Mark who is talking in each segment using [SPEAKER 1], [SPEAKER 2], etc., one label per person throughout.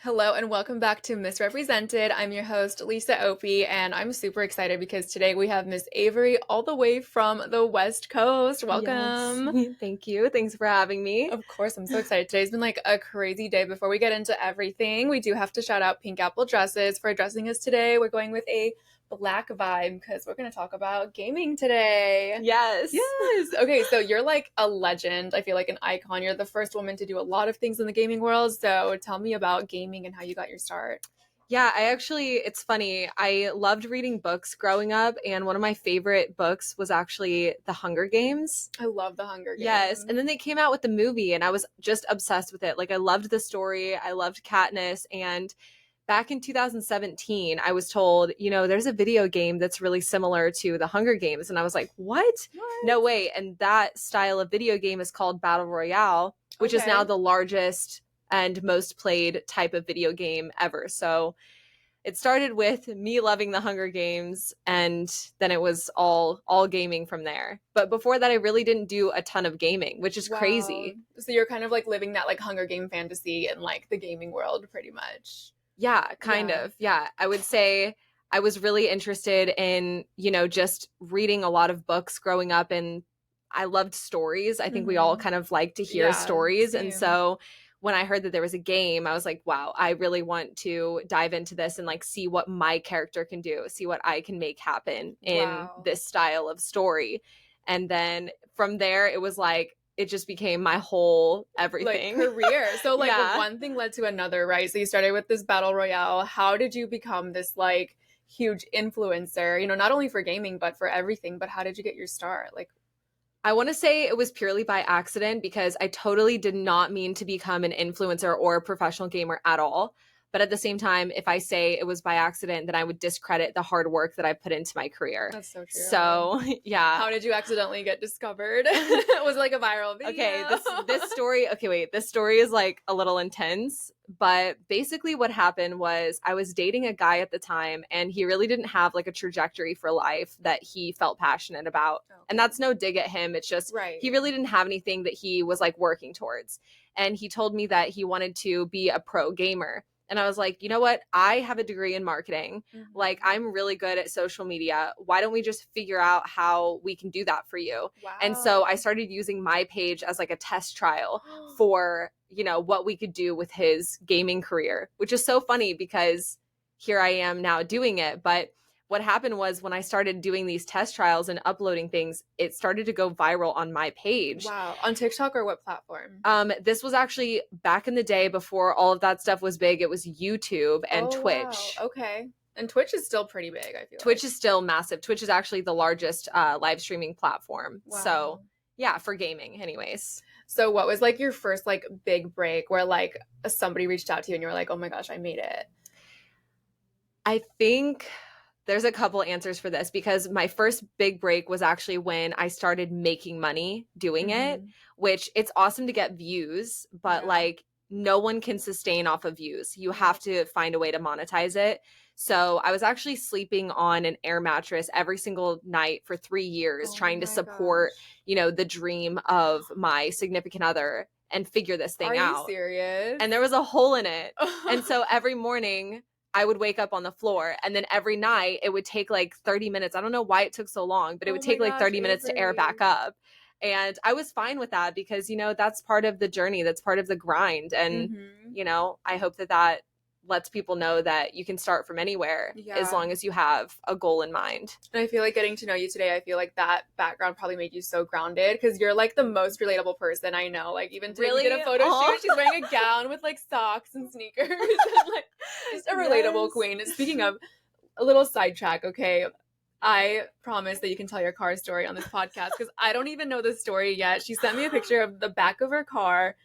[SPEAKER 1] Hello and welcome back to Misrepresented. I'm your host, Lisa Opie, and I'm super excited because today we have Miss Avori all the way from the West Coast.
[SPEAKER 2] Yes.
[SPEAKER 1] Welcome.
[SPEAKER 2] Thank you. Thanks for having me.
[SPEAKER 1] Of course, I'm so excited. Today's been like a crazy day. Before we get into everything, we do have to shout out Pink Apple Dresses for dressing us today. We're going with a black vibe because we're going to talk about gaming today.
[SPEAKER 2] Yes.
[SPEAKER 1] Yes. Okay, so you're like a legend. I feel like an icon. You're the first woman to do a lot of things in the gaming world. So tell me about gaming and how you got your start.
[SPEAKER 2] Yeah, it's funny. I loved reading books growing up, and one of my favorite books was actually The Hunger Games.
[SPEAKER 1] I love The Hunger Games.
[SPEAKER 2] Yes. And then they came out with the movie, and I was just obsessed with it. Like, I loved the story, I loved Katniss, and back in 2017, I was told, there's a video game that's really similar to The Hunger Games. And I was like, what? No way. And that style of video game is called Battle Royale, which is now the largest and most played type of video game ever. So it started with me loving The Hunger Games, and then it was all gaming from there. But before that, I really didn't do a ton of gaming, which is crazy.
[SPEAKER 1] So you're kind of like living that like Hunger Game fantasy in like the gaming world pretty much.
[SPEAKER 2] Yeah, kind of. Yeah, I would say I was really interested in, just reading a lot of books growing up, and I loved stories. I think we all kind of like to hear stories.
[SPEAKER 1] Same.
[SPEAKER 2] And so when I heard that there was a game, I was like, wow, I really want to dive into this and like see what my character can do, see what I can make happen in this style of story. And then from there, it was like, it just became my whole everything.
[SPEAKER 1] Like career. So like one thing led to another, right? So you started with this battle royale. How did you become this like huge influencer, not only for gaming, but for everything? But how did you get your start? Like,
[SPEAKER 2] I want to say it was purely by accident because I totally did not mean to become an influencer or a professional gamer at all. But at the same time, if I say it was by accident, then I would discredit the hard work that I put into my career.
[SPEAKER 1] That's so true.
[SPEAKER 2] So, yeah.
[SPEAKER 1] How did you accidentally get discovered? Was it like a viral video?
[SPEAKER 2] Okay, this story is like a little intense. But basically what happened was I was dating a guy at the time, and he really didn't have like a trajectory for life that he felt passionate about. Okay. And that's no dig at him. It's just he really didn't have anything that he was like working towards. And he told me that he wanted to be a pro gamer. And I was like, you know what? I have a degree in marketing. Mm-hmm. Like, I'm really good at social media. Why don't we just figure out how we can do that for you? Wow. And so I started using my page as like a test trial for, what we could do with his gaming career, which is so funny because here I am now doing it. But what happened was when I started doing these test trials and uploading things, it started to go viral on my page.
[SPEAKER 1] Wow. On TikTok or what platform?
[SPEAKER 2] This was actually back in the day before all of that stuff was big. It was YouTube and Twitch.
[SPEAKER 1] Wow. Okay. And Twitch is still pretty big, I feel
[SPEAKER 2] Twitch is still massive. Twitch is actually the largest live streaming platform. Wow. So yeah, for gaming anyways.
[SPEAKER 1] So what was like your first like big break where like somebody reached out to you and you were like, oh my gosh, I made it?
[SPEAKER 2] I think there's a couple answers for this because my first big break was actually when I started making money doing it, which it's awesome to get views, but like no one can sustain off of views. You have to find a way to monetize it. So I was actually sleeping on an air mattress every single night for 3 years, trying to support, the dream of my significant other and figure this thing out.
[SPEAKER 1] Are you serious?
[SPEAKER 2] And there was a hole in it. And so every morning I would wake up on the floor, and then every night it would take like 30 minutes. I don't know why it took so long, but it would take like 30 minutes to air back up. And I was fine with that because, that's part of the journey. That's part of the grind. And, I hope that lets people know that you can start from anywhere as long as you have a goal in mind.
[SPEAKER 1] And I feel like getting to know you today, I feel like that background probably made you so grounded because you're like the most relatable person I know. Like even today we did a photo shoot. She's wearing a gown with like socks and sneakers. And, like just a relatable queen. Speaking of, a little sidetrack, okay? I promise that you can tell your car story on this podcast because I don't even know the story yet. She sent me a picture of the back of her car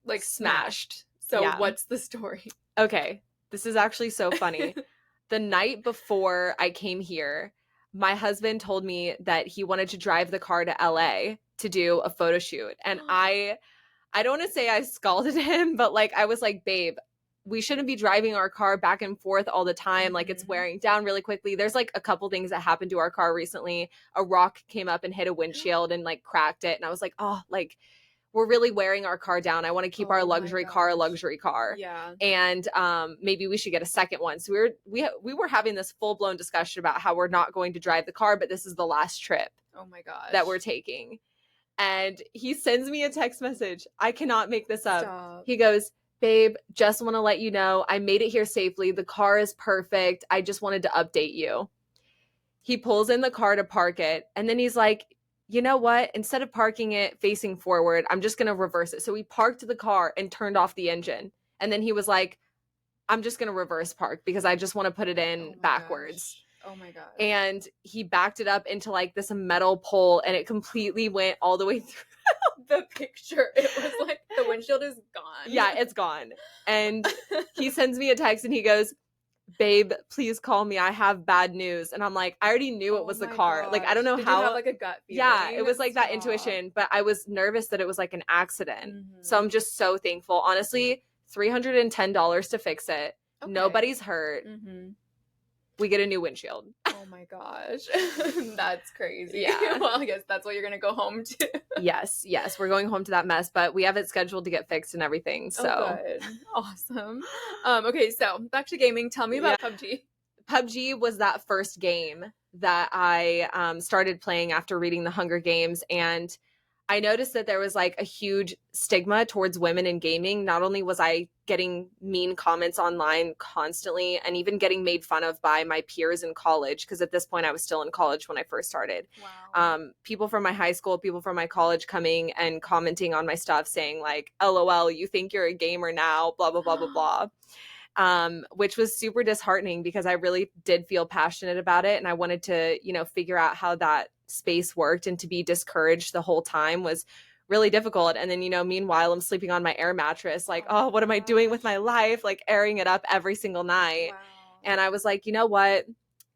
[SPEAKER 1] like smashed. So what's the story?
[SPEAKER 2] Okay, this is actually so funny. The night before I came here, my husband told me that he wanted to drive the car to LA to do a photo shoot. And I don't want to say I scalded him, but like I was like, babe, we shouldn't be driving our car back and forth all the time. Like it's wearing down really quickly. There's like a couple things that happened to our car recently. A rock came up and hit a windshield and like cracked it. And I was like, oh, like we're really wearing our car down. I want to keep our
[SPEAKER 1] Oh my
[SPEAKER 2] luxury car a
[SPEAKER 1] gosh.
[SPEAKER 2] luxury car.
[SPEAKER 1] Yeah.
[SPEAKER 2] And maybe we should get a second one. So we were having this full-blown discussion about how we're not going to drive the car, but this is the last trip
[SPEAKER 1] Oh my gosh.
[SPEAKER 2] that we're taking. And he sends me a text message. I cannot make this up.
[SPEAKER 1] Stop.
[SPEAKER 2] He goes, babe, just want to let you know I made it here safely. The car is perfect. I just wanted to update you. He pulls in the car to park it. And then he's like, you know what? Instead of parking it facing forward, I'm just going to reverse it. So he parked the car and turned off the engine. And then he was like, I'm just going to reverse park because I just want to put it in backwards.
[SPEAKER 1] Oh my gosh.
[SPEAKER 2] And he backed it up into like this metal pole and it completely went all the way through.
[SPEAKER 1] The picture, it was like the windshield is gone.
[SPEAKER 2] Yeah, it's gone. And he sends me a text and he goes, babe, please call me. I have bad news. And I'm like, I already knew it was the car. Like, I don't know
[SPEAKER 1] Did
[SPEAKER 2] how.
[SPEAKER 1] You have like a gut feeling?
[SPEAKER 2] Yeah, it was like that intuition, but I was nervous that it was like an accident. So I'm just so thankful. Honestly, $310 to fix it. Okay. Nobody's hurt. We get a new windshield.
[SPEAKER 1] Oh my gosh. That's crazy.
[SPEAKER 2] Yeah.
[SPEAKER 1] Well, I guess that's what you're going to go home to.
[SPEAKER 2] Yes. We're going home to that mess, but we have it scheduled to get fixed and everything. So
[SPEAKER 1] good. Awesome. Okay, so back to gaming. Tell me about PUBG.
[SPEAKER 2] PUBG was that first game that I started playing after reading The Hunger Games. And I noticed that there was like a huge stigma towards women in gaming. Not only was I getting mean comments online constantly and even getting made fun of by my peers in college, because at this point I was still in college when I first started. Wow. People from my high school, people from my college coming and commenting on my stuff saying like, LOL, you think you're a gamer now, blah, blah, blah, blah, blah. Which was super disheartening because I really did feel passionate about it. And I wanted to, figure out how that space worked, and to be discouraged the whole time was really difficult. And then, meanwhile, I'm sleeping on my air mattress, like, oh, what am I doing with my life? Like airing it up every single night. Wow. And I was like, you know what?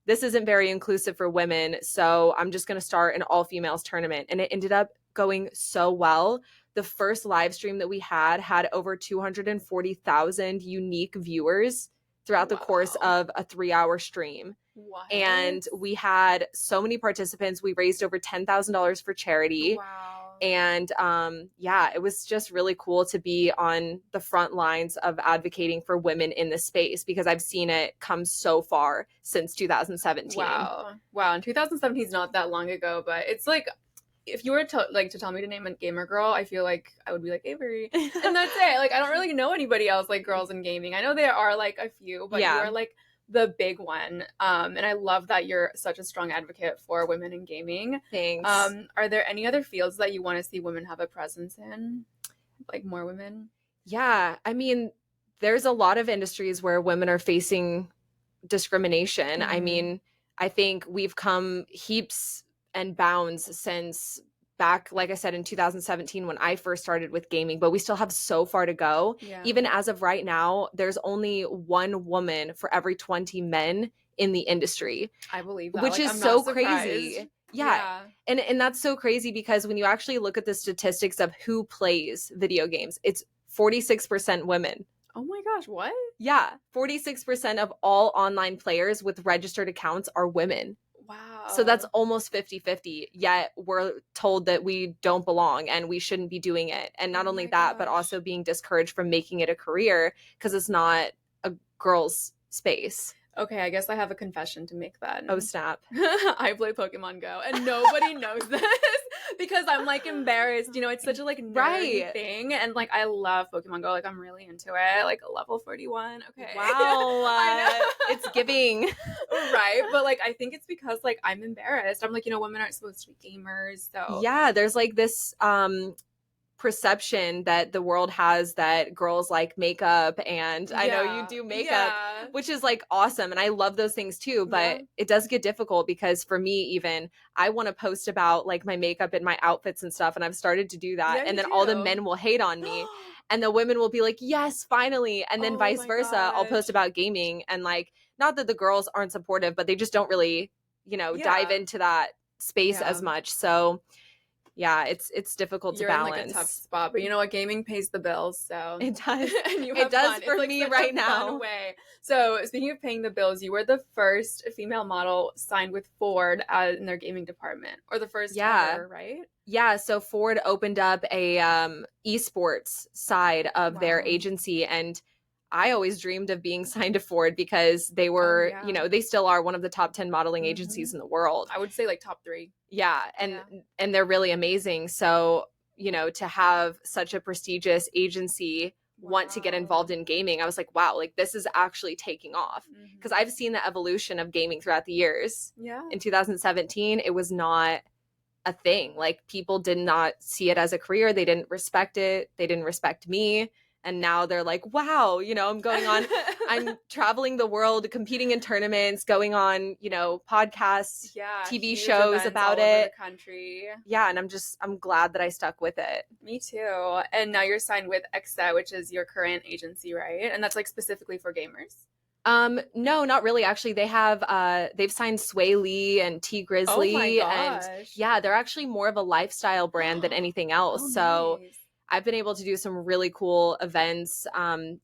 [SPEAKER 2] This isn't very inclusive for women. So I'm just going to start an all females tournament. And it ended up going so well. The first live stream that we had over 240,000 unique viewers throughout the course of a 3-hour stream. What? And we had so many participants. We raised over $10,000 for charity. Wow. And it was just really cool to be on the front lines of advocating for women in this space, because I've seen it come so far since 2017.
[SPEAKER 1] Wow. And 2017 is not that long ago, but it's like, if you were to tell me to name a gamer girl, I feel like I would be like Avori, and that's it. Like, I don't really know anybody else like girls in gaming. I know there are like a few, but you are like the big one. And I love that you're such a strong advocate for women in gaming.
[SPEAKER 2] Thanks.
[SPEAKER 1] Are there any other fields that you want to see women have a presence in? Like more women?
[SPEAKER 2] Yeah. I mean, there's a lot of industries where women are facing discrimination. I mean, I think we've come heaps and bounds since back, like I said, in 2017 when I first started with gaming, but we still have so far to go. Yeah. Even as of right now, there's only one woman for every 20 men in the industry.
[SPEAKER 1] I believe that.
[SPEAKER 2] Which is so crazy. Yeah. And that's so crazy because when you actually look at the statistics of who plays video games, it's 46% women.
[SPEAKER 1] Oh my gosh, what?
[SPEAKER 2] Yeah. 46% of all online players with registered accounts are women.
[SPEAKER 1] Wow.
[SPEAKER 2] So that's almost 50-50, yet we're told that we don't belong and we shouldn't be doing it. And not only that, but also being discouraged from making it a career because it's not a girl's space.
[SPEAKER 1] Okay, I guess I have a confession to make then.
[SPEAKER 2] Oh, snap.
[SPEAKER 1] I play Pokemon Go, and nobody knows this because I'm, like, embarrassed. It's such a, like, nerdy thing, and, like, I love Pokemon Go. Like, I'm really into it. Like, level 41. Okay.
[SPEAKER 2] Wow. I know. It's giving.
[SPEAKER 1] Right? But, like, I think it's because, like, I'm embarrassed. I'm like, women aren't supposed to be gamers, so.
[SPEAKER 2] Yeah, there's, like, this perception that the world has that girls like makeup, and I know you do makeup, which is like awesome, and I love those things too, but it does get difficult because for me, even I want to post about like my makeup and my outfits and stuff, and I've started to do that, and then all the men will hate on me and the women will be like, yes, finally, and then vice versa. I'll post about gaming, and like, not that the girls aren't supportive, but they just don't really dive into that space as much. So yeah, it's difficult to balance. You're in like a tough
[SPEAKER 1] spot, but you know what? Gaming pays the bills, so
[SPEAKER 2] it does.
[SPEAKER 1] And
[SPEAKER 2] it does fun. For
[SPEAKER 1] like
[SPEAKER 2] me right now.
[SPEAKER 1] Fun way. So speaking of paying the bills, you were the first female model signed with Ford in their gaming department, or the first ever, right?
[SPEAKER 2] Yeah, so Ford opened up a esports side of their agency, and I always dreamed of being signed to Ford because they were, you know, they still are one of the top 10 modeling agencies in the world.
[SPEAKER 1] I would say like top 3.
[SPEAKER 2] Yeah, and they're really amazing. So, you know, to have such a prestigious agency want to get involved in gaming, I was like, wow, like this is actually taking off. Because I've seen the evolution of gaming throughout the years.
[SPEAKER 1] Yeah.
[SPEAKER 2] In 2017, it was not a thing. Like people did not see it as a career. They didn't respect it. They didn't respect me. And now they're like, wow, you know, I'm traveling the world, competing in tournaments, going on, you know, podcasts, TV shows about
[SPEAKER 1] all
[SPEAKER 2] it.
[SPEAKER 1] Over the country.
[SPEAKER 2] Yeah. And I'm glad that I stuck with it.
[SPEAKER 1] Me too. And now you're signed with XSET, which is your current agency, right? And that's like specifically for gamers.
[SPEAKER 2] No, not really. Actually, they've signed Sway Lee and T Grizzly.
[SPEAKER 1] Oh my gosh.
[SPEAKER 2] And yeah, they're actually more of a lifestyle brand than anything else.
[SPEAKER 1] Oh,
[SPEAKER 2] so
[SPEAKER 1] nice.
[SPEAKER 2] I've been able to do some really cool events.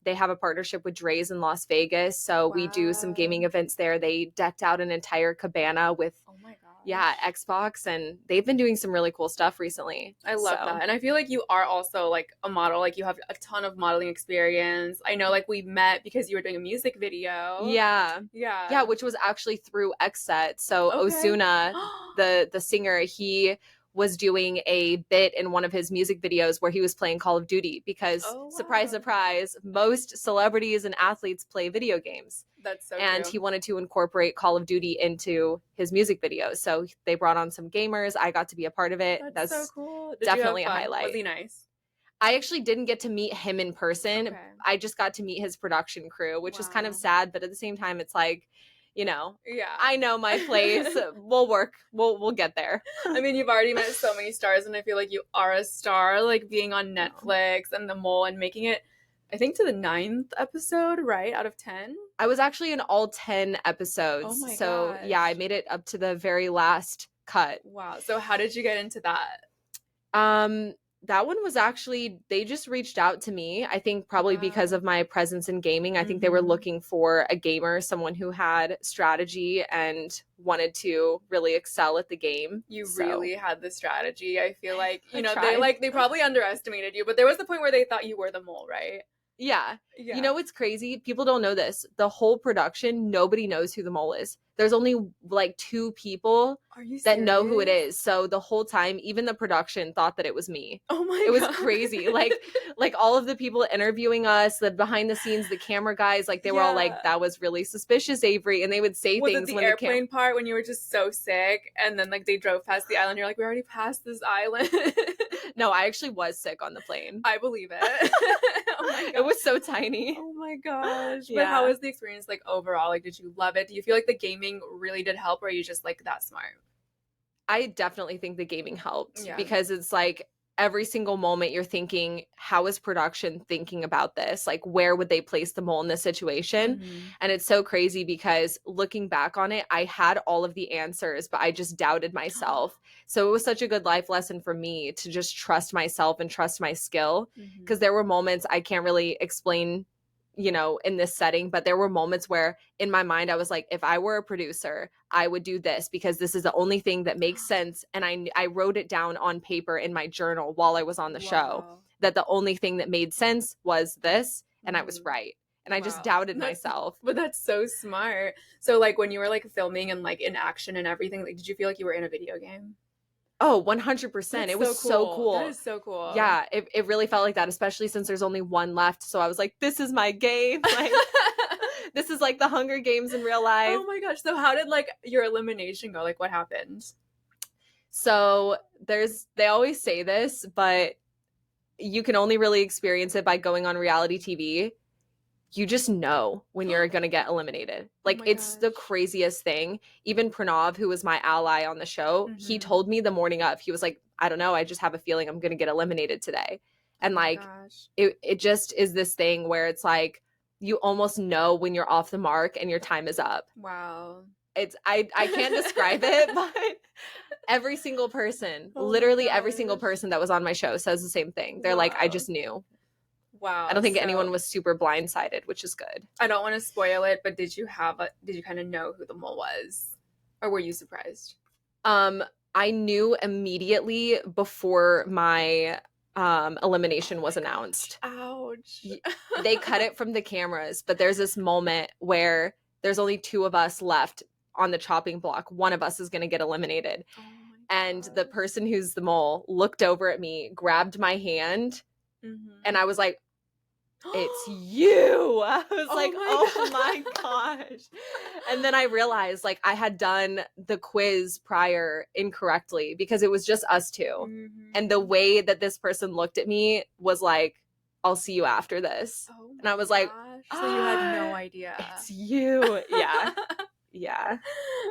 [SPEAKER 2] They have a partnership with Dre's in Las Vegas. So we do some gaming events there. They decked out an entire cabana with,
[SPEAKER 1] oh my gosh.
[SPEAKER 2] Yeah, Xbox, and they've been doing some really cool stuff recently.
[SPEAKER 1] I love that. And I feel like you are also like a model. Like you have a ton of modeling experience. I know like we met because you were doing a music video.
[SPEAKER 2] Yeah.
[SPEAKER 1] Yeah.
[SPEAKER 2] Yeah, which was actually through XSET. So Ozuna, the singer, he was doing a bit in one of his music videos where he was playing Call of Duty because, surprise, surprise, most celebrities and athletes play video games.
[SPEAKER 1] That's so
[SPEAKER 2] And
[SPEAKER 1] true.
[SPEAKER 2] he wanted to incorporate Call of Duty into his music videos. So they brought on some gamers. I got to be a part of it.
[SPEAKER 1] That's so cool.
[SPEAKER 2] Definitely a highlight.
[SPEAKER 1] Was he nice?
[SPEAKER 2] I actually didn't get to meet him in person. Okay. I just got to meet his production crew, which is kind of sad. But at the same time, it's like, you know, I know my place. We'll work. We'll get there.
[SPEAKER 1] I mean, you've already met so many stars, and I feel like you are a star, like being on Netflix and The Mole and making it, I think, to the 9th episode, right? Out of 10?
[SPEAKER 2] I was actually in all 10 episodes.
[SPEAKER 1] Oh my
[SPEAKER 2] gosh. Yeah, I made it up to the very last cut.
[SPEAKER 1] Wow. So how did you get into that?
[SPEAKER 2] That one was actually, they just reached out to me. I think probably because of my presence in gaming. I think they were looking for a gamer, someone who had strategy and wanted to really excel at the game.
[SPEAKER 1] You really had the strategy. I feel like, you know, they probably underestimated you, but there was the point where they thought you were the mole, right?
[SPEAKER 2] Yeah. You know what's crazy? People don't know this. The whole production, nobody knows who the mole is. There's only like 2 people that know who it is. So the whole time, even the production thought that it was me.
[SPEAKER 1] Oh my God.
[SPEAKER 2] It was crazy. Like all of the people interviewing us, the behind the scenes, the camera guys, like they were all like, that was really suspicious, Avery. And they would say things
[SPEAKER 1] when the airplane part when you were just so sick and then like they drove past the island, you're like, we already passed this island.
[SPEAKER 2] No, I actually was sick on the plane.
[SPEAKER 1] I believe it. Oh my
[SPEAKER 2] it was so tiny.
[SPEAKER 1] Oh my gosh. But how was the experience like overall? Like, did you love it? Do you feel like the gaming really did help, or are you just like that smart?
[SPEAKER 2] I definitely think the gaming helped because it's like every single moment you're thinking, how is production thinking about this? Like, where would they place the mole in this situation? And it's so crazy because looking back on it, I had all of the answers, but I just doubted myself. So it was such a good life lesson for me to just trust myself and trust my skill, because there were moments I can't really explain, you know, in this setting, but there were moments where in my mind I was like, if I were a producer, I would do this because this is the only thing that makes sense. And I wrote it down on paper in my journal while I was on the show, that the only thing that made sense was this, and I was right. And I just doubted myself.
[SPEAKER 1] But that's so smart. So like when you were like filming and like in action and everything, like did you feel like you were in a video game?
[SPEAKER 2] Oh, 100%. It was so cool.
[SPEAKER 1] That is so cool.
[SPEAKER 2] Yeah, it really felt like that, especially since there's only one left. So I was like, this is my game. Like, this is like the Hunger Games in real life.
[SPEAKER 1] Oh my gosh. So how did like your elimination go? Like what happened?
[SPEAKER 2] So they always say this, but you can only really experience it by going on reality TV. You just know when you're going to get eliminated. Like, it's the craziest thing. Even Pranav, who was my ally on the show, he told me the morning of, he was like, I don't know, I just have a feeling I'm going to get eliminated today. And it just is this thing where it's like, you almost know when you're off the mark and your time is up.
[SPEAKER 1] Wow.
[SPEAKER 2] It's, I can't describe it, but every single person, literally every single person that was on my show says the same thing. They're like, I just knew.
[SPEAKER 1] Wow.
[SPEAKER 2] I don't think
[SPEAKER 1] So
[SPEAKER 2] anyone was super blindsided, which is good.
[SPEAKER 1] I don't want to spoil it, but did you kind of know who the mole was? Or were you surprised?
[SPEAKER 2] I knew immediately before my elimination was announced.
[SPEAKER 1] Ouch.
[SPEAKER 2] They cut it from the cameras, but there's this moment where there's only 2 of us left on the chopping block. One of us is going to get eliminated.
[SPEAKER 1] Oh
[SPEAKER 2] And
[SPEAKER 1] my
[SPEAKER 2] the
[SPEAKER 1] gosh.
[SPEAKER 2] person who's the mole looked over at me, grabbed my hand, and I was like, it's you. I was
[SPEAKER 1] Oh
[SPEAKER 2] like,
[SPEAKER 1] my
[SPEAKER 2] oh my gosh. And then I realized like I had done the quiz prior incorrectly because it was just us 2. And the way that this person looked at me was like, I'll see you after this.
[SPEAKER 1] Oh
[SPEAKER 2] And I
[SPEAKER 1] my
[SPEAKER 2] was like,
[SPEAKER 1] gosh. So you had no idea.
[SPEAKER 2] it's you. Yeah. Yeah.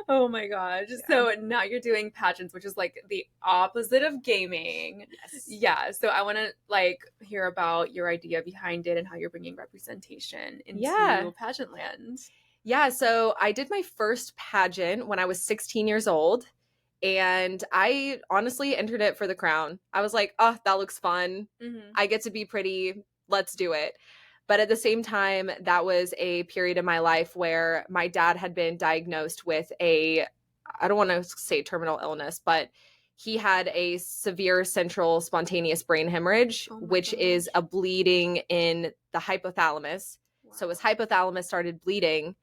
[SPEAKER 1] Oh my gosh.
[SPEAKER 2] Yeah.
[SPEAKER 1] So now you're doing pageants, which is like the opposite of gaming.
[SPEAKER 2] Yes.
[SPEAKER 1] Yeah. So I want to like hear about your idea behind it and how you're bringing representation into pageant land.
[SPEAKER 2] Yeah. So I did my first pageant when I was 16 years old. And I honestly entered it for the crown. I was like, oh, that looks fun. I get to be pretty. Let's do it. But at the same time, that was a period in my life where my dad had been diagnosed with I don't want to say terminal illness, but he had a severe central spontaneous brain hemorrhage, which is a bleeding in the hypothalamus. Wow. So his hypothalamus started bleeding,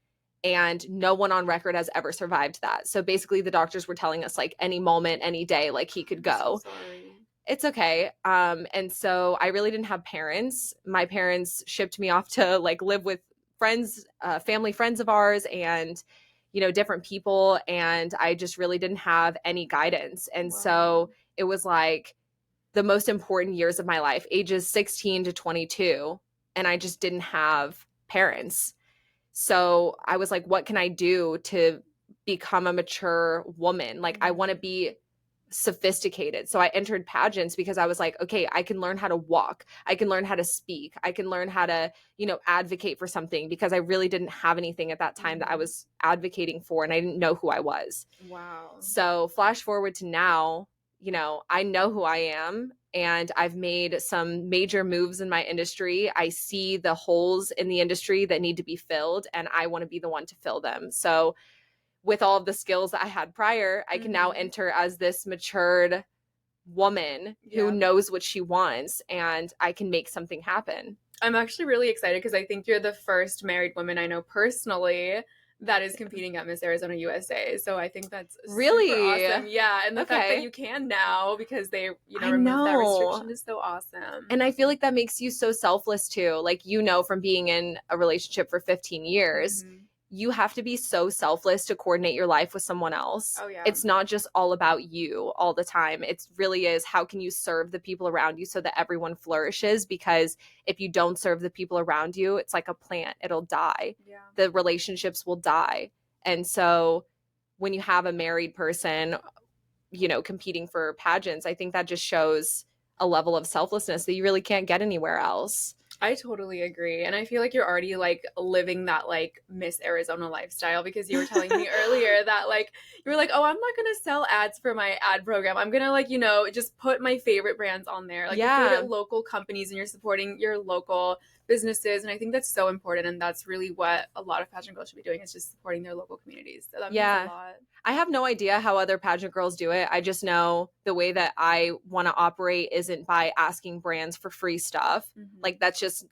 [SPEAKER 2] and no one on record has ever survived that. So basically the doctors were telling us like any moment, any day, like he could go.
[SPEAKER 1] So sorry.
[SPEAKER 2] It's okay. And so I really didn't have parents. My parents shipped me off to like live with friends, family friends of ours, and, you know, different people. And I just really didn't have any guidance. And so it was like the most important years of my life, ages 16 to 22. And I just didn't have parents. So I was like, what can I do to become a mature woman? Like, I want to be sophisticated. So I entered pageants because I was like, okay, I can learn how to walk. I can learn how to speak. I can learn how to, you know, advocate for something, because I really didn't have anything at that time that I was advocating for, and I didn't know who I was.
[SPEAKER 1] Wow.
[SPEAKER 2] So flash forward to now, you know, I know who I am, and I've made some major moves in my industry. I see the holes in the industry that need to be filled, and I want to be the one to fill them. So with all of the skills that I had prior, I can now enter as this matured woman who knows what she wants, and I can make something happen.
[SPEAKER 1] I'm actually really excited because I think you're the first married woman I know personally that is competing at Miss Arizona USA. So I think that's
[SPEAKER 2] really
[SPEAKER 1] super awesome. Yeah. And the fact that you can now because they, you know, removed that restriction is so awesome.
[SPEAKER 2] And I feel like that makes you so selfless too. Like, you know, from being in a relationship for 15 years, you have to be so selfless to coordinate your life with someone else.
[SPEAKER 1] Oh, yeah.
[SPEAKER 2] It's not just all about you all the time. It really is, how can you serve the people around you so that everyone flourishes? Because if you don't serve the people around you, it's like a plant. It'll die. Yeah. The relationships will die. And so when you have a married person, you know, competing for pageants, I think that just shows a level of selflessness that you really can't get anywhere else.
[SPEAKER 1] I totally agree. And I feel like you're already like living that like Miss Arizona lifestyle, because you were telling me earlier that like you were like, oh, I'm not going to sell ads for my ad program. I'm going to like, you know, just put my favorite brands on there, like your favorite local companies, and you're supporting your local businesses. And I think that's so important. And that's really what a lot of pageant girls should be doing, is just supporting their local communities. So that means a lot.
[SPEAKER 2] I have no idea how other pageant girls do it. I just know the way that I want to operate isn't by asking brands for free stuff. Like that's just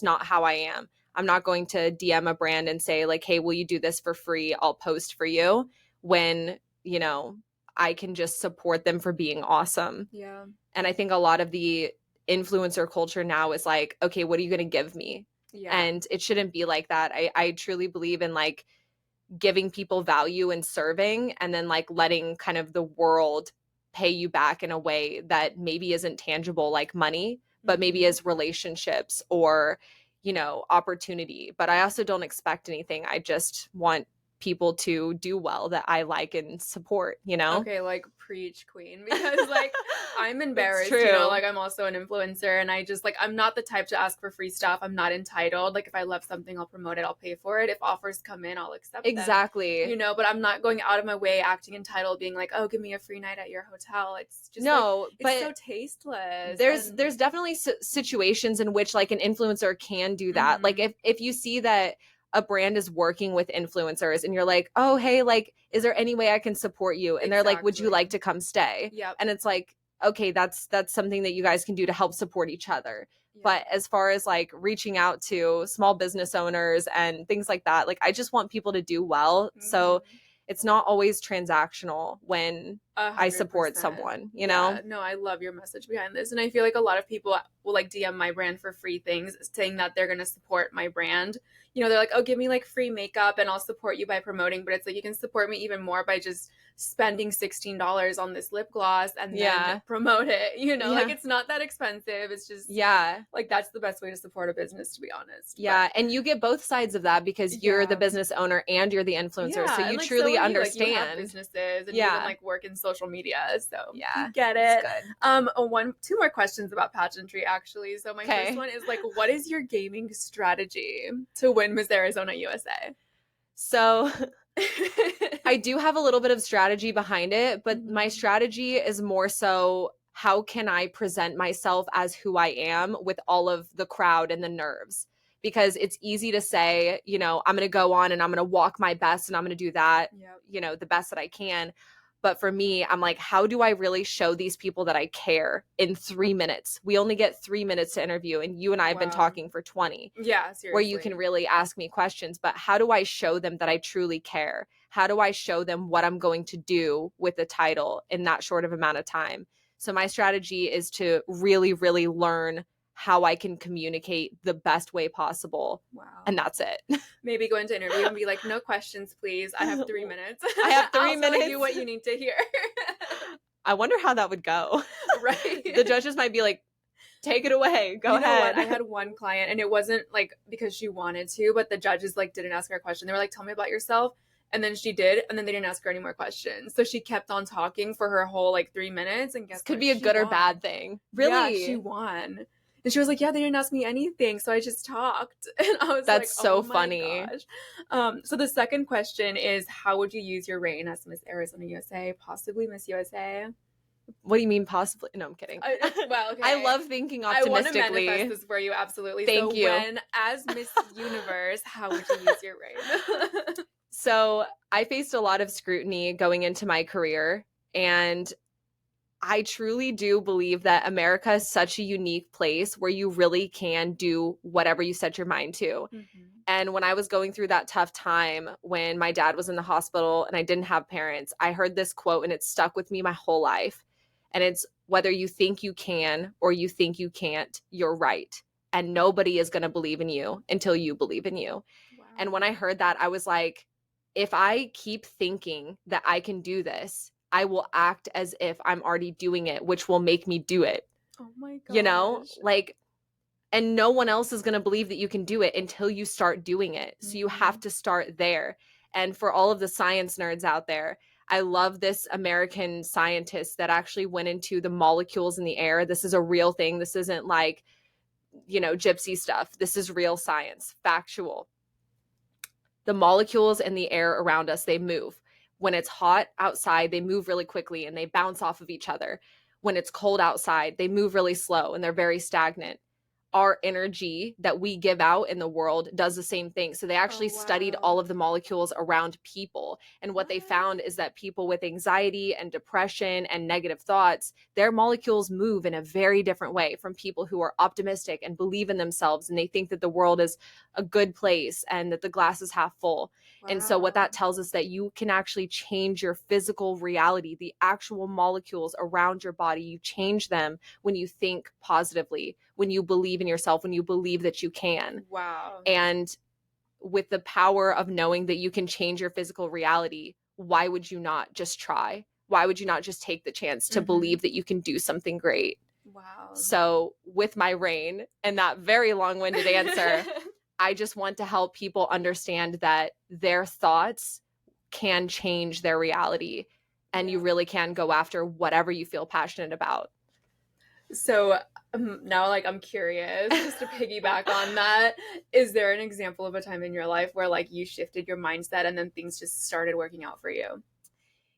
[SPEAKER 2] not how I am. I'm not going to DM a brand and say like, hey, will you do this for free? I'll post for you, when, you know, I can just support them for being awesome. Yeah. And I think a lot of the influencer culture now is like, okay, what are you going to give me? Yeah. And it shouldn't be like that. I truly believe in like giving people value and serving, and then like letting kind of the world pay you back in a way that maybe isn't tangible like money, but maybe as relationships or, you know, opportunity. But I also don't expect anything. I just want people to do well that I like and support, you know?
[SPEAKER 1] Okay, like preach queen, because like I'm embarrassed,
[SPEAKER 2] true.
[SPEAKER 1] you know, like I'm also an influencer and I just like I'm not the type to ask for free stuff. I'm not entitled. Like if I love something, I'll promote it, I'll pay for it. If offers come in, I'll accept them.
[SPEAKER 2] Exactly.
[SPEAKER 1] You know, but I'm not going out of my way acting entitled, being like, "Oh, give me a free night at your hotel." It's just
[SPEAKER 2] no,
[SPEAKER 1] like,
[SPEAKER 2] but
[SPEAKER 1] it's so tasteless.
[SPEAKER 2] There's definitely situations in which like an influencer can do that. Like if you see that a brand is working with influencers and you're like, oh, hey, like, is there any way I can support you? And they're like, would you like to come stay?
[SPEAKER 1] Yep.
[SPEAKER 2] And it's like, okay, that's something that you guys can do to help support each other.
[SPEAKER 1] Yep.
[SPEAKER 2] But as far as like reaching out to small business owners and things like that, like I just want people to do well. So it's not always transactional when
[SPEAKER 1] 100%.
[SPEAKER 2] I support someone, you know?
[SPEAKER 1] No, I love your message behind this. And I feel like a lot of people will like DM my brand for free things saying that they're going to support my brand. You know, they're like, oh, give me like free makeup and I'll support you by promoting. But it's like, you can support me even more by just spending $16 on this lip gloss and then promote it. You know, like it's not that expensive. It's just, like that's the best way to support a business, to be honest.
[SPEAKER 2] Yeah. But, and you get both sides of that because you're the business owner and you're the influencer. So you truly understand.
[SPEAKER 1] Like, you have businesses and you even like work in social media. So you get
[SPEAKER 2] it.
[SPEAKER 1] Good. Two more questions about pageantry, actually. So my first one is like, what is your gaming strategy to win Miss Arizona USA?
[SPEAKER 2] So I do have a little bit of strategy behind it, but my strategy is more so how can I present myself as who I am with all of the crowd and the nerves? Because it's easy to say, you know, I'm going to go on and I'm going to walk my best and I'm going to do that, you know, the best that I can. But for me, I'm like, how do I really show these people that I care in 3 minutes? We only get 3 minutes to interview, and you and I have been talking for 20.
[SPEAKER 1] Yeah, seriously.
[SPEAKER 2] Where you can really ask me questions. But how do I show them that I truly care? How do I show them what I'm going to do with the title in that short of amount of time? So my strategy is to really, really learn how I can communicate the best way possible.
[SPEAKER 1] Wow.
[SPEAKER 2] And that's it.
[SPEAKER 1] Maybe go into interview and be like, no questions, please. I have 3 minutes.
[SPEAKER 2] I have 3
[SPEAKER 1] I'll
[SPEAKER 2] minutes.
[SPEAKER 1] tell you what you need to hear.
[SPEAKER 2] I wonder how that would go.
[SPEAKER 1] Right.
[SPEAKER 2] The judges might be like, take it away. Go ahead.
[SPEAKER 1] I had one client and it wasn't like because she wanted to, but the judges like didn't ask her a question. They were like, tell me about yourself. And then she did, and then they didn't ask her any more questions. So she kept on talking for her whole like 3 minutes, and guess
[SPEAKER 2] this could
[SPEAKER 1] what?
[SPEAKER 2] be a good or bad thing. Really?
[SPEAKER 1] Yeah, she won. And she was like, yeah, they didn't ask me anything, so I just talked. And I was
[SPEAKER 2] That's
[SPEAKER 1] like,
[SPEAKER 2] so
[SPEAKER 1] oh my
[SPEAKER 2] funny.
[SPEAKER 1] gosh. So the second question is, how would you use your reign as Miss Arizona USA, possibly Miss USA?
[SPEAKER 2] What do you mean possibly? No, I'm kidding.
[SPEAKER 1] Well, okay.
[SPEAKER 2] I love thinking optimistically.
[SPEAKER 1] I want to manifest this for you, absolutely.
[SPEAKER 2] Thank you.
[SPEAKER 1] When, as Miss Universe, how would you use your reign?
[SPEAKER 2] So I faced a lot of scrutiny going into my career, and I truly do believe that America is such a unique place where you really can do whatever you set your mind to. And when I was going through that tough time when my dad was in the hospital and I didn't have parents, I heard this quote and it stuck with me my whole life. And it's, whether you think you can or you think you can't, you're right. And nobody is going to believe in you until you believe in you. Wow. And when I heard that, I was like, if I keep thinking that I can do this, I will act as if I'm already doing it, which will make me do it.
[SPEAKER 1] Oh my gosh.
[SPEAKER 2] You know, like, and no one else is going to believe that you can do it until you start doing it. So you have to start there. And for all of the science nerds out there, I love this American scientist that actually went into the molecules in the air. This is a real thing. This isn't like, you know, gypsy stuff. This is real science, factual. The molecules in the air around us, they move. When it's hot outside, they move really quickly and they bounce off of each other. When it's cold outside, they move really slow and they're very stagnant. Our energy that we give out in the world does the same thing. So they actually studied all of the molecules around people. And what they found is that people with anxiety and depression and negative thoughts, their molecules move in a very different way from people who are optimistic and believe in themselves. And they think that the world is a good place and that the glass is half full. Wow. And so what that tells us that you can actually change your physical reality, the actual molecules around your body. You change them when you think positively, when you believe in yourself, when you believe that you can.
[SPEAKER 1] Wow.
[SPEAKER 2] And with the power of knowing that you can change your physical reality, why would you not just try? Why would you not just take the chance to believe that you can do something great?
[SPEAKER 1] Wow.
[SPEAKER 2] So with my reign and that very long-winded answer, I just want to help people understand that their thoughts can change their reality, and you really can go after whatever you feel passionate about.
[SPEAKER 1] So now, like, I'm curious, just to piggyback on that, is there an example of a time in your life where like you shifted your mindset and then things just started working out for you?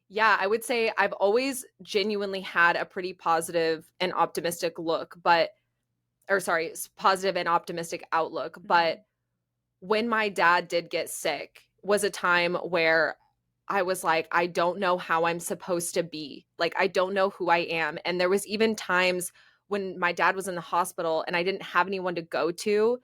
[SPEAKER 2] Yeah, I would say I've always genuinely had a pretty positive and optimistic positive and optimistic outlook. But when my dad did get sick was a time where I was like, I don't know how I'm supposed to be. Like, I don't know who I am. And there was even times when my dad was in the hospital and I didn't have anyone to go to.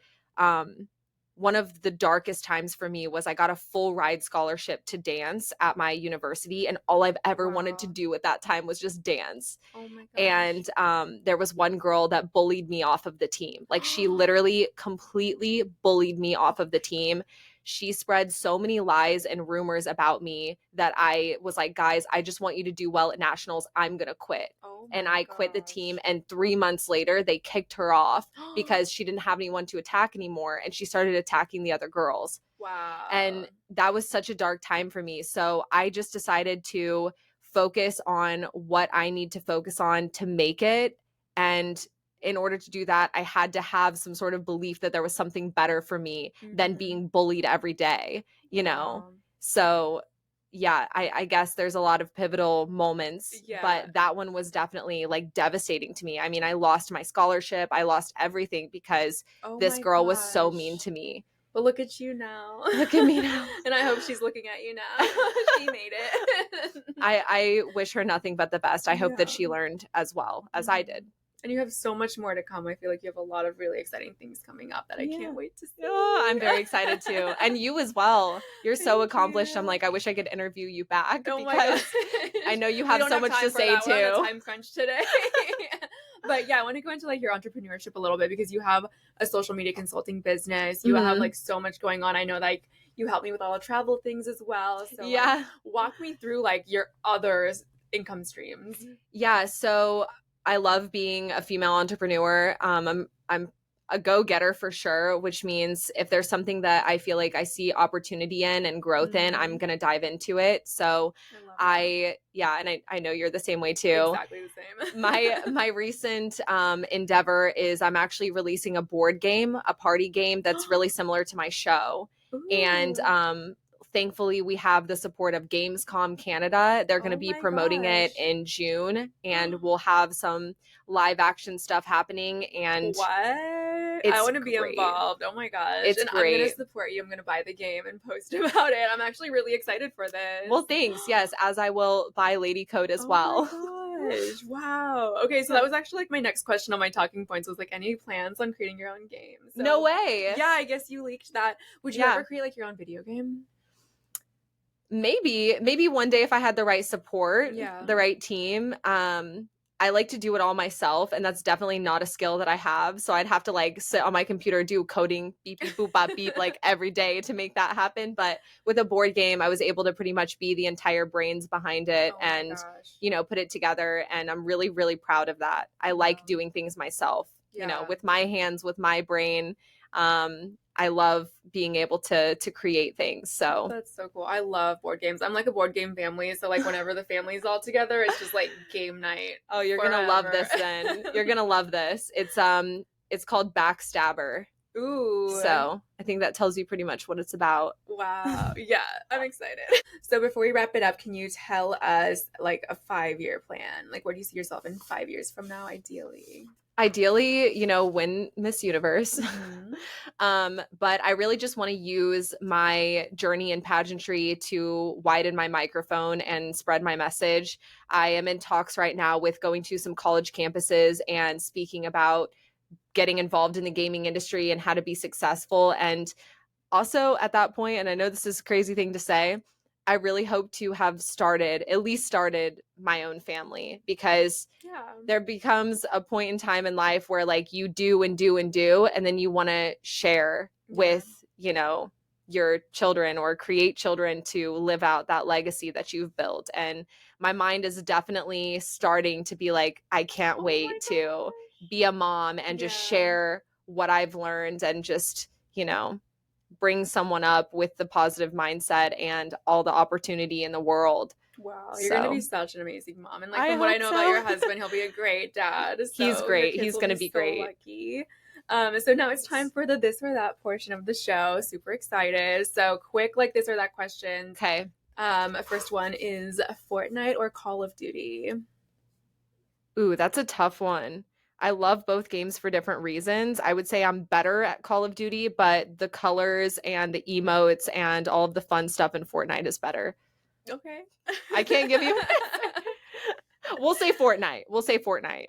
[SPEAKER 2] One of the darkest times for me was I got a full ride scholarship to dance at my university. And all I've ever wanted to do at that time was just dance.
[SPEAKER 1] Oh my gosh.
[SPEAKER 2] And there was one girl that bullied me off of the team. Like, she literally completely bullied me off of the team. She spread so many lies and rumors about me that I was like, guys, I just want you to do well at nationals. I'm going to quit.
[SPEAKER 1] Oh
[SPEAKER 2] And
[SPEAKER 1] my
[SPEAKER 2] I quit the
[SPEAKER 1] gosh.
[SPEAKER 2] team. And 3 months later, they kicked her off because she didn't have anyone to attack anymore. And she started attacking the other girls.
[SPEAKER 1] Wow.
[SPEAKER 2] And that was such a dark time for me. So I just decided to focus on what I need to focus on to make it. And in order to do that, I had to have some sort of belief that there was something better for me than being bullied every day, you know?
[SPEAKER 1] Wow.
[SPEAKER 2] So yeah, I guess there's a lot of pivotal moments,
[SPEAKER 1] Yeah.
[SPEAKER 2] but that one was definitely like devastating to me. I mean, I lost my scholarship. I lost everything because this
[SPEAKER 1] my
[SPEAKER 2] girl was so
[SPEAKER 1] gosh.
[SPEAKER 2] mean to me.
[SPEAKER 1] But look at you now.
[SPEAKER 2] Look at me now.
[SPEAKER 1] And I hope she's looking at you now. She made it.
[SPEAKER 2] I wish her nothing but the best. I hope that
[SPEAKER 1] Yeah.
[SPEAKER 2] she learned as well as I did.
[SPEAKER 1] And you have so much more to come. I feel like you have a lot of really exciting things coming up that I can't wait to see.
[SPEAKER 2] Oh, I'm very excited too. And you as well. You're so
[SPEAKER 1] Thank
[SPEAKER 2] accomplished.
[SPEAKER 1] you.
[SPEAKER 2] I'm like, I wish I could interview you back
[SPEAKER 1] Oh my
[SPEAKER 2] because
[SPEAKER 1] gosh.
[SPEAKER 2] I know you
[SPEAKER 1] We
[SPEAKER 2] have
[SPEAKER 1] don't
[SPEAKER 2] so much
[SPEAKER 1] time
[SPEAKER 2] to
[SPEAKER 1] for
[SPEAKER 2] say
[SPEAKER 1] that. We're on a
[SPEAKER 2] too.
[SPEAKER 1] time crunch today. But yeah, I want to go into like your entrepreneurship a little bit because you have a social media consulting business. You have like so much going on. I know like you help me with all the travel things as well. So
[SPEAKER 2] Yeah.
[SPEAKER 1] like, walk me through like your other income streams.
[SPEAKER 2] Yeah. So I love being a female entrepreneur. I'm a go-getter for sure, which means if there's something that I feel like I see opportunity in and growth in, I'm going to dive into it. So and I know you're the same way too.
[SPEAKER 1] Exactly the same.
[SPEAKER 2] My recent endeavor is I'm actually releasing a board game, a party game that's really similar to my show. Ooh. And thankfully we have the support of Gamescom Canada. They're going to be promoting it in June, and we'll have some live action stuff happening. And
[SPEAKER 1] what? I want to be involved. Oh my gosh.
[SPEAKER 2] It's
[SPEAKER 1] and
[SPEAKER 2] great.
[SPEAKER 1] I'm going to support you. I'm going to buy the game and post about it. I'm actually really excited for this.
[SPEAKER 2] Well, thanks. Yes, as I will buy Lady Code as well.
[SPEAKER 1] Oh my gosh. Wow. Okay, so that was actually like my next question on my talking points was like any plans on creating your own game? So,
[SPEAKER 2] no way.
[SPEAKER 1] Yeah, I guess you leaked that. Would you ever create like your own video game?
[SPEAKER 2] Maybe one day if I had the right support, the right team. I like to do it all myself, and that's definitely not a skill that I have. So I'd have to like sit on my computer, do coding, beep, beep, boop, bop, beep, like every day to make that happen. But with a board game, I was able to pretty much be the entire brains behind it and, you know, put it together. And I'm really, really proud of that. I like doing things myself, you know, with my hands, with my brain. I love being able to create things. So
[SPEAKER 1] that's so cool. I love board games. I'm like a board game family. So like whenever the family's all together, it's just like game night.
[SPEAKER 2] Oh, you're going to love this then. You're going to love this. It's called Backstabber.
[SPEAKER 1] Ooh.
[SPEAKER 2] So I think that tells you pretty much what it's about.
[SPEAKER 1] Wow. Yeah, I'm excited. So before we wrap it up, can you tell us like a 5-year plan? Like where do you see yourself in 5 years from now, ideally?
[SPEAKER 2] Ideally, you know, win Miss Universe. But I really just want to use my journey in pageantry to widen my microphone and spread my message. I am in talks right now with going to some college campuses and speaking about getting involved in the gaming industry and how to be successful. And also at that point, and I know this is a crazy thing to say, I really hope to have at least started my own family, because there becomes a point in time in life where like you do and do and do, and then you want to share with, you know, your children or create children to live out that legacy that you've built. And my mind is definitely starting to be like, I can't wait to be a mom and just share what I've learned and just, you know, bring someone up with the positive mindset and all the opportunity in the world.
[SPEAKER 1] Wow, you're going to be such an amazing mom. And like
[SPEAKER 2] I
[SPEAKER 1] from what I
[SPEAKER 2] hope
[SPEAKER 1] know
[SPEAKER 2] so.
[SPEAKER 1] about your husband, he'll be a great dad. So
[SPEAKER 2] He's great. He's going to be great.
[SPEAKER 1] Lucky. So now it's time for the this or that portion of the show. Super excited. So quick, like this or that questions.
[SPEAKER 2] Okay.
[SPEAKER 1] First one is Fortnite or Call of Duty?
[SPEAKER 2] Ooh, that's a tough one. I love both games for different reasons. I would say I'm better at Call of Duty, but the colors and the emotes and all of the fun stuff in Fortnite is better.
[SPEAKER 1] Okay.
[SPEAKER 2] I can't give you. We'll say Fortnite.
[SPEAKER 1] Okay, Fortnite.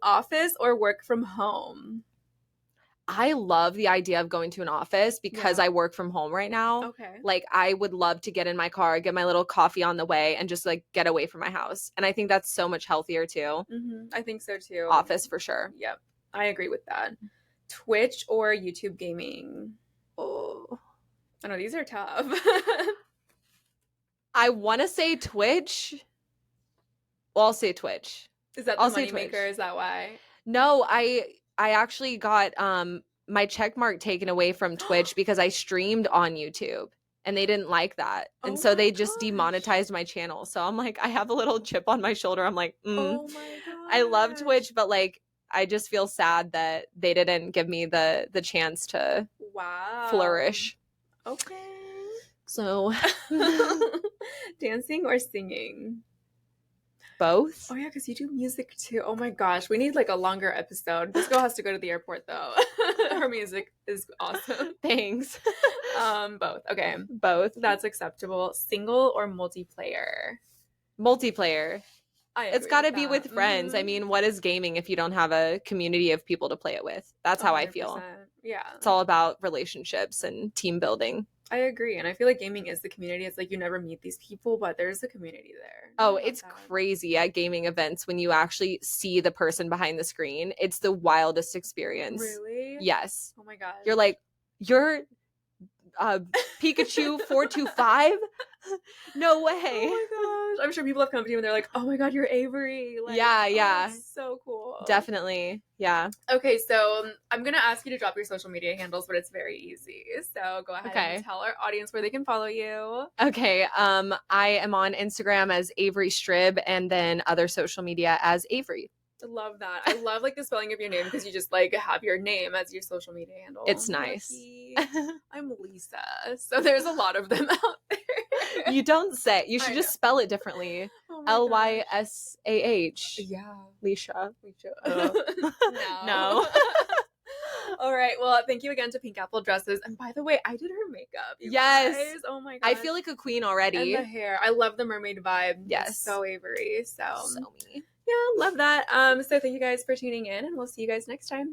[SPEAKER 1] Office or work from home?
[SPEAKER 2] I love the idea of going to an office because I work from home right now.
[SPEAKER 1] Okay.
[SPEAKER 2] Like, I would love to get in my car, get my little coffee on the way, and just like get away from my house. And I think that's so much healthier too.
[SPEAKER 1] Mm-hmm. I think so too.
[SPEAKER 2] Office for sure.
[SPEAKER 1] Yep. I agree with that. Twitch or YouTube gaming?
[SPEAKER 2] Oh,
[SPEAKER 1] I know these are tough.
[SPEAKER 2] I want to say Twitch. Well, I'll say Twitch.
[SPEAKER 1] Is that the moneymaker? Is that why?
[SPEAKER 2] No, I actually got my check mark taken away from Twitch because I streamed on YouTube and they didn't like that. And so they just demonetized my channel. So I'm like, I have a little chip on my shoulder. I'm like,
[SPEAKER 1] oh my god.
[SPEAKER 2] I love Twitch, but like I just feel sad that they didn't give me the chance to flourish.
[SPEAKER 1] Okay.
[SPEAKER 2] So
[SPEAKER 1] dancing or singing?
[SPEAKER 2] Both.
[SPEAKER 1] Oh yeah, because you do music too. Oh my gosh, we need like a longer episode. This girl has to go to the airport though. Her music is awesome.
[SPEAKER 2] Thanks.
[SPEAKER 1] Both. Okay.
[SPEAKER 2] Both.
[SPEAKER 1] That's acceptable. Single or multiplayer?
[SPEAKER 2] Multiplayer. It's got to be with friends.
[SPEAKER 1] Mm-hmm.
[SPEAKER 2] I mean, what is gaming if you don't have a community of people to play it with? That's how 100%. I feel.
[SPEAKER 1] Yeah.
[SPEAKER 2] It's all about relationships and team building.
[SPEAKER 1] I agree. And I feel like gaming is the community. It's like you never meet these people, but there's a community there.
[SPEAKER 2] Oh, it's crazy at gaming events when you actually see the person behind the screen. It's the wildest experience.
[SPEAKER 1] Really?
[SPEAKER 2] Yes.
[SPEAKER 1] Oh my god.
[SPEAKER 2] You're like, you're Pikachu 425? No way.
[SPEAKER 1] Oh my gosh. I'm sure people have come to you and they're like, oh my god, you're Avori. Like,
[SPEAKER 2] yeah.
[SPEAKER 1] That's so cool.
[SPEAKER 2] Definitely. Yeah.
[SPEAKER 1] Okay, so I'm going to ask you to drop your social media handles, but it's very easy. So go ahead and tell our audience where they can follow you.
[SPEAKER 2] Okay. I am on Instagram as Avori Strib and then other social media as Avori.
[SPEAKER 1] Love that. I love like the spelling of your name because you just like have your name as your social media handle.
[SPEAKER 2] It's nice.
[SPEAKER 1] I'm Lisa. So there's a lot of them out there.
[SPEAKER 2] You don't say. You should just spell it differently. Lysah.
[SPEAKER 1] Yeah.
[SPEAKER 2] Lisa.
[SPEAKER 1] No. All right. Well, thank you again to Pink Apple Dresses. And by the way, I did her makeup.
[SPEAKER 2] Yes.
[SPEAKER 1] Guys. Oh my god.
[SPEAKER 2] I feel like a queen already.
[SPEAKER 1] And the hair. I love the mermaid vibe.
[SPEAKER 2] Yes.
[SPEAKER 1] It's so Avori. So
[SPEAKER 2] me.
[SPEAKER 1] Yeah, love that. So thank you guys for tuning in and we'll see you guys next time.